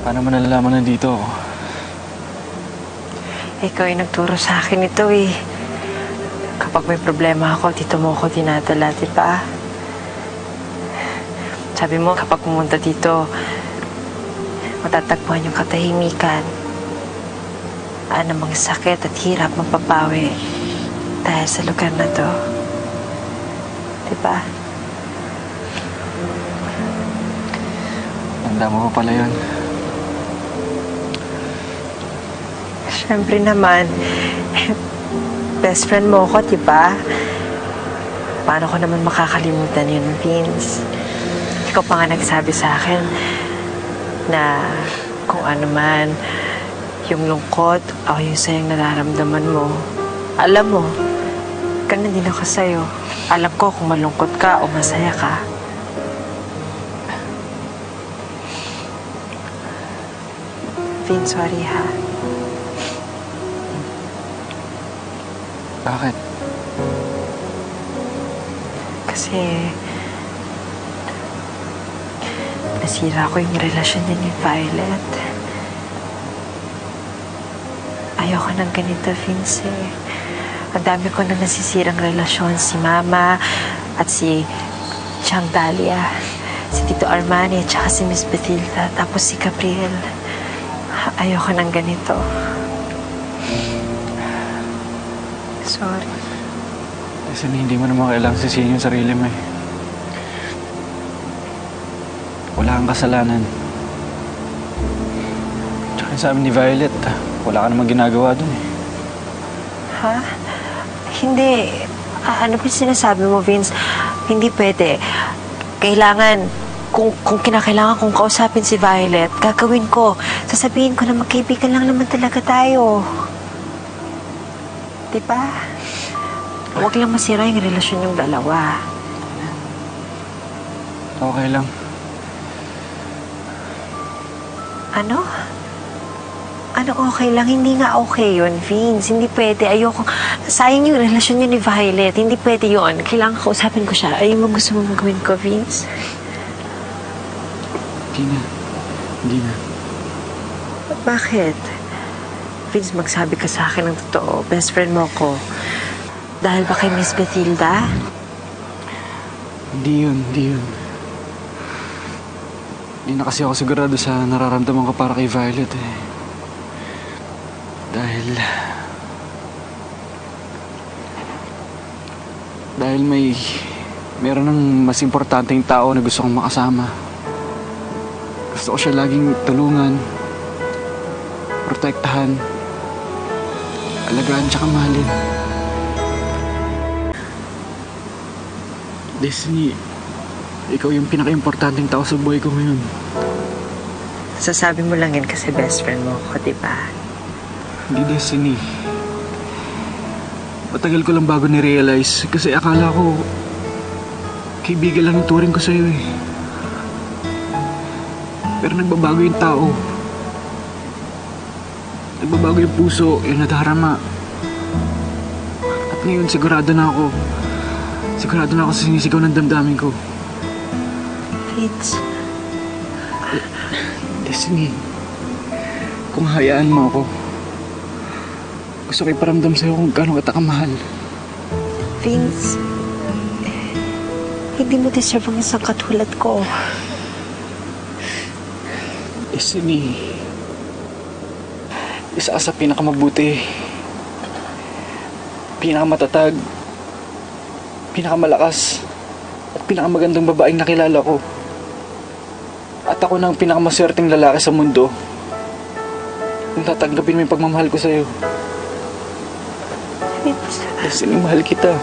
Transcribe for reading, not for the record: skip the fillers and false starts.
Paano mo nalalaman na dito ako? Ikaw ay nagturo sa akin ito eh. Kapag may problema ako, dito mo ako dinadala, di ba? Sabi mo, kapag pumunta dito, matatagpuan yung katahimikan. Anumang sakit at hirap mapapawi dahil sa lugar na to. Di ba? Tanda mo pa pala yun. Siyempre naman, best friend mo ko, di ba? Paano ko naman makakalimutan yun, Vince? Ikaw pa nga nagsabi sa akin na kung ano man, yung lungkot o yung sayang nararamdaman mo, alam mo, ganun din ako sa'yo. Alam ko kung malungkot ka o masaya ka. Vince, sorry ha. Bakit? Kasi nasira ko yung relasyon niya ni Violet. Ayoko ng ganito, Vince. Ang dami ko na nasisirang relasyon. Si Mama at si Chang Dahlia, si Tito Armani at saka si Miss Bathilda, tapos si Gabriel. Ayoko ng ganito. Sorry. Kasi hindi mo naman kailangang sisihin yung sarili mo eh. Wala kang kasalanan. Tsaka sabi ni Violet, wala ka namang ginagawa dun eh. Ha? Hindi. Ano ba sinasabi mo, Vince? Hindi pwede. Kailangan, kung kinakailangan kong kausapin si Violet, gagawin ko. Sasabihin ko na magkaibigan lang naman talaga tayo. Diba? Huwag lang masira yung relasyon yung dalawa. Okay lang. Ano? Ano okay lang? Hindi nga okay yun, Vince. Hindi pwede. Ayoko. Sayang yung relasyon niya ni Violet. Hindi pwede yun. Kailangan kausapin ko siya. Ayun mo gusto mo magawin ko, Vince? Hindi na. Hindi na. Bakit? Vince, magsabi ka sa akin ng totoo. Best friend mo ko. Dahil ba kay Miss Bathilda? Hindi yun, hindi yun. Hindi na kasi ako sigurado sa nararamdaman ko para kay Violet eh. Dahil meron ng mas importanteng tao na gusto kong makasama. Gusto ko siya laging tulungan, protektahan, alagaan tsaka mahalin. Destiny, ikaw yung pinaka-importanteng tao sa buhay ko ngayon. Sasabi mo lang yan kasi best friend mo ko, diba? Hindi, Destiny. Matagal ko lang bago ni-realize kasi akala ko kaibigan lang yung turing ko sa'yo eh. Pero nagbabago yung tao. Nagbabago yung puso, yung nadarama. At ngayon sigurado na ako sa sinisigaw ng damdamin ko. Vince. Destiny, kung hayaan mo ako, gusto ko iparamdam sa'yo kung gaano kita kamahal. Vince, hindi mo deserve ang isang katulad ko. Destiny, isa ka sa pinakamabuti, pinakamatatag, pinakamalakas, at pinakamagandang babaeng nakilala ko. At ako na ang pinakamaswerteng lalaki sa mundo kung tatanggapin mo yung pagmamahal ko sa'yo. Vince. Destiny, mahal kita.